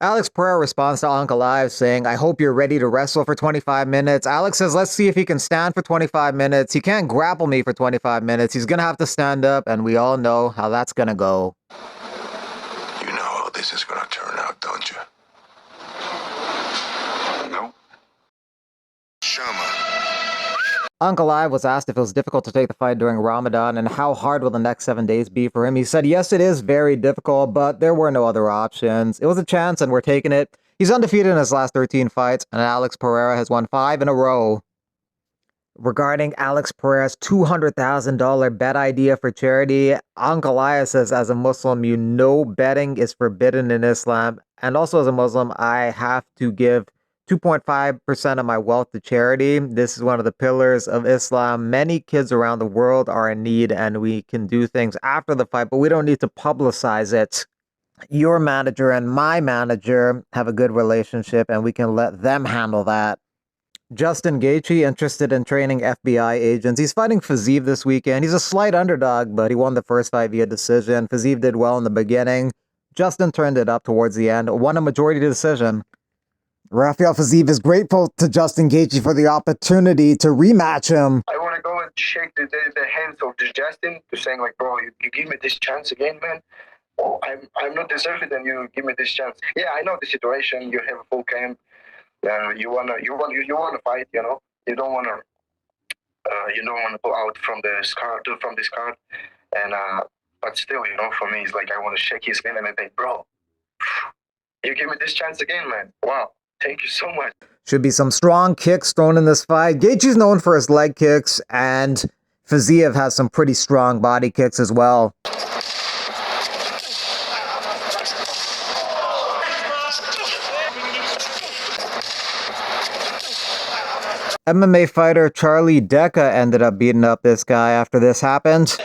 Alex Pereira responds to Ankalaev saying, I hope you're ready to wrestle for 25 minutes. Alex says, let's see if he can stand for 25 minutes. He can't grapple me for 25 minutes. He's going to have to stand up, and we all know how that's going to go. You know how this is going to turn out, don't you? No? Shama. Ankalaev was asked if it was difficult to take the fight during Ramadan and how hard will the next 7 days be for him. He said, yes, it is very difficult, but there were no other options. It was a chance and we're taking it. He's undefeated in his last 13 fights, and Alex Pereira has won 5 in a row. Regarding Alex Pereira's $200,000 bet idea for charity, Ankalaev says, as a Muslim, you know betting is forbidden in Islam. And also as a Muslim, I have to give 2.5% of my wealth to charity. This is one of the pillars of Islam. Many kids around the world are in need, and we can do things after the fight, but we don't need to publicize it. Your manager and my manager have a good relationship, and we can let them handle that. Justin Gaethje, interested in training FBI agents. He's fighting Fiziev this weekend. He's a slight underdog, but he won the first fight via decision. Fiziev did well in the beginning. Justin turned it up towards the end, won a majority decision. Rafael Fiziev is grateful to Justin Gaethje for the opportunity to rematch him. I want to go and shake the hands of Justin, to saying like, bro, you give me this chance again, man. Oh, I'm not deserving, and you give me this chance. Yeah, I know the situation. You have a full camp. You wanna fight. You know, you don't wanna pull out from this card. And but still, you know, for me, it's like I want to shake his hand and I think, bro, you give me this chance again, man. Wow. Thank you so much. Should be some strong kicks thrown in this fight. Gaethje's known for his leg kicks, and Fiziev has some pretty strong body kicks as well. MMA fighter Charlie Deca ended up beating up this guy after this happened.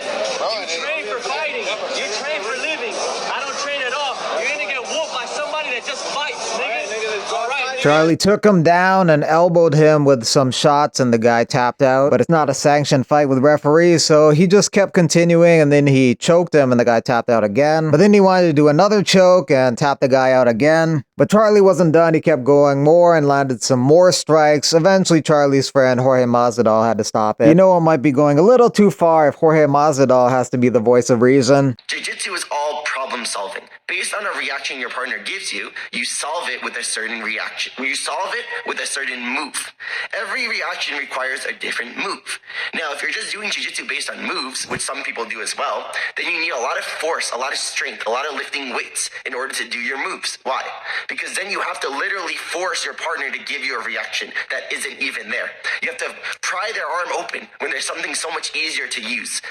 Charlie took him down and elbowed him with some shots, and the guy tapped out. But it's not a sanctioned fight with referees, so he just kept continuing, and then he choked him and the guy tapped out again. But then he wanted to do another choke and tap the guy out again. But Charlie wasn't done. He kept going more and landed some more strikes. Eventually, Charlie's friend Jorge Masvidal had to stop it. You know, it might be going a little too far if Jorge Masvidal has to be the voice of reason. Jiu-Jitsu is all problem solving. Based on a reaction your partner gives you, you solve it with a certain reaction. You solve it with a certain move. Every reaction requires a different move. Now, if you're just doing jiu-jitsu based on moves, which some people do as well, then you need a lot of force, a lot of strength, a lot of lifting weights in order to do your moves. Why? Because then you have to literally force your partner to give you a reaction that isn't even there. You have to pry their arm open when there's something so much easier to use,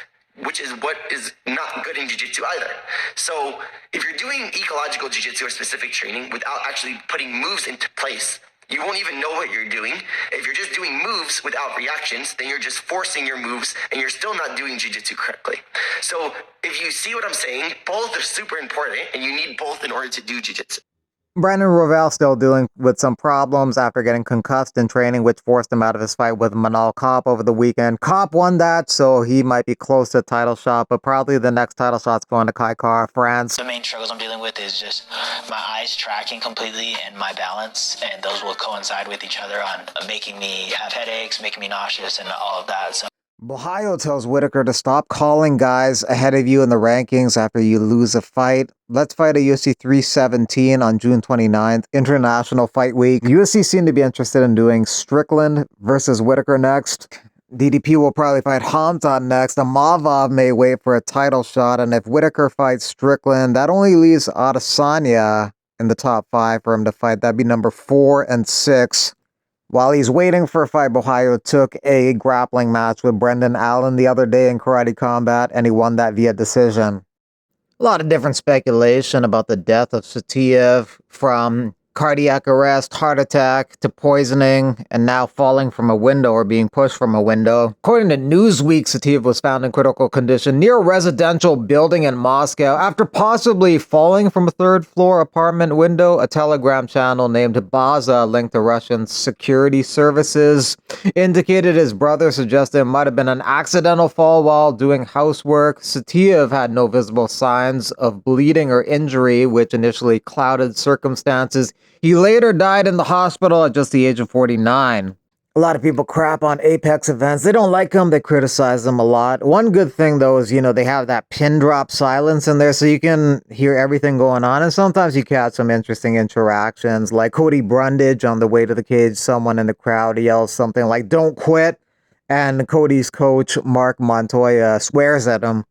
which is what is not good in jiu-jitsu either. So if you're doing ecological jiu-jitsu or specific training without actually putting moves into place, you won't even know what you're doing. If you're just doing moves without reactions, then you're just forcing your moves and you're still not doing jiu-jitsu correctly. So if you see what I'm saying, both are super important and you need both in order to do jiu-jitsu. Brandon Royval still dealing with some problems after getting concussed in training, which forced him out of his fight with Manal Kopp over the weekend. Kopp won that, so he might be close to a title shot, but probably the next title shot's going to Kaikar, France. The main struggles I'm dealing with is just my eyes tracking completely and my balance, and those will coincide with each other on making me have headaches, making me nauseous, and all of that. So Ohio tells Whitaker to stop calling guys ahead of you in the rankings after you lose a fight. Let's fight at UFC 317 on June 29th, International Fight Week. UFC seemed to be interested in doing Strickland versus Whitaker next. DDP will probably fight Hamzat next. Amavov may wait for a title shot, and if Whitaker fights Strickland, that only leaves Adesanya in the top 5 for him to fight. That'd be number 4 and 6. While he's waiting for a fight, Ohio took a grappling match with Brendan Allen the other day in Karate Combat, and he won that via decision. A lot of different speculation about the death of Fiziev, from cardiac arrest, heart attack, to poisoning, and now falling from a window or being pushed from a window. According to Newsweek, Fiziev was found in critical condition near a residential building in Moscow after possibly falling from a third-floor apartment window. A Telegram channel named Baza, linked to Russian security services, indicated his brother suggested it might have been an accidental fall while doing housework. Fiziev had no visible signs of bleeding or injury, which initially clouded circumstances. He later died in the hospital at just the age of 49. A lot of people crap on Apex events. They don't like them. They criticize them a lot. One good thing, though, is, they have that pin drop silence in there so you can hear everything going on. And sometimes you catch some interesting interactions. Like Cody Brundage on the way to the cage, someone in the crowd yells something like, "Don't quit." And Cody's coach, Mark Montoya, swears at him.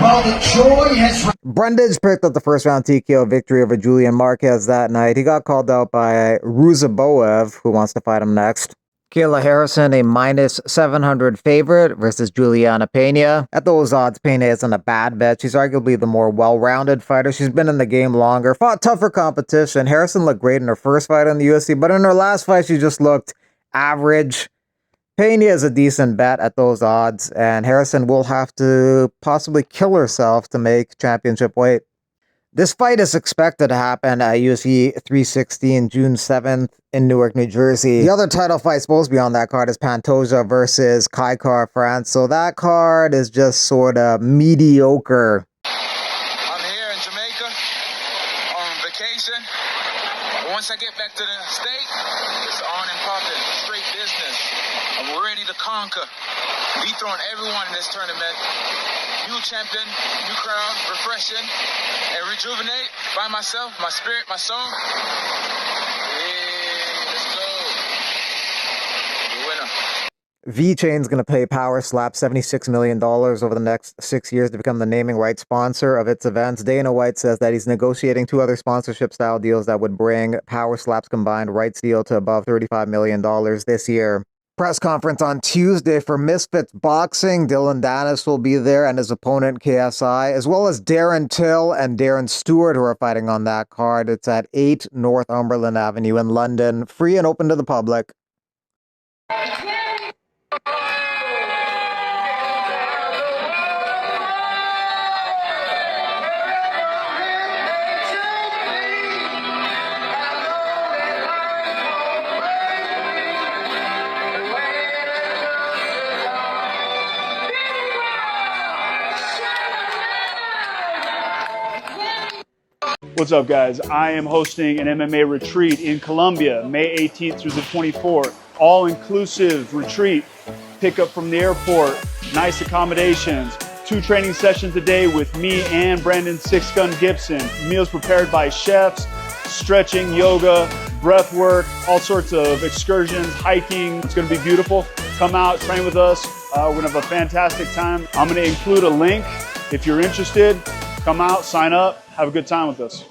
Well, the joy has... Brundage picked up the first-round TKO victory over Julian Marquez that night. He got called out by Ruziboev, who wants to fight him next. Kayla Harrison, a -700 favorite versus Juliana Peña. At those odds, Peña isn't a bad bet. She's arguably the more well-rounded fighter. She's been in the game longer, fought tougher competition. Harrison looked great in her first fight in the UFC, but in her last fight, she just looked average. Peña is a decent bet at those odds, and Harrison will have to possibly kill herself to make championship weight. This fight is expected to happen at UFC 316 June 7th in Newark, New Jersey. The other title fight supposed to be on that card is Pantoja versus Kaikar France, so that card is just sort of mediocre. I'm here in Jamaica on vacation. Once I get back to the state, it's on and popping, straight business. I'm ready to conquer, dethrone everyone in this tournament. New champion, new crowd, refreshing, and rejuvenate by myself, my spirit, my soul. Yeah, let's go. The winner. V-Chain's going to pay Power Slap $76 million over the next 6 years to become the naming rights sponsor of its events. Dana White says that he's negotiating 2 other sponsorship-style deals that would bring Power Slap's combined rights deal to above $35 million this year. Press conference on Tuesday for Misfits Boxing. Dylan Dennis will be there and his opponent KSI, as well as Darren Till and Darren Stewart, who are fighting on that card. It's at 8 Northumberland Avenue in London, free and open to the public. What's up, guys? I am hosting an MMA retreat in Colombia, May 18th through the 24th. All-inclusive retreat, pick up from the airport, nice accommodations, 2 training sessions a day with me and Brandon Six Gun Gibson. Meals prepared by chefs, stretching, yoga, breath work, all sorts of excursions, hiking. It's gonna be beautiful. Come out, train with us. We're gonna have a fantastic time. I'm gonna include a link if you're interested. Come out, sign up, have a good time with us.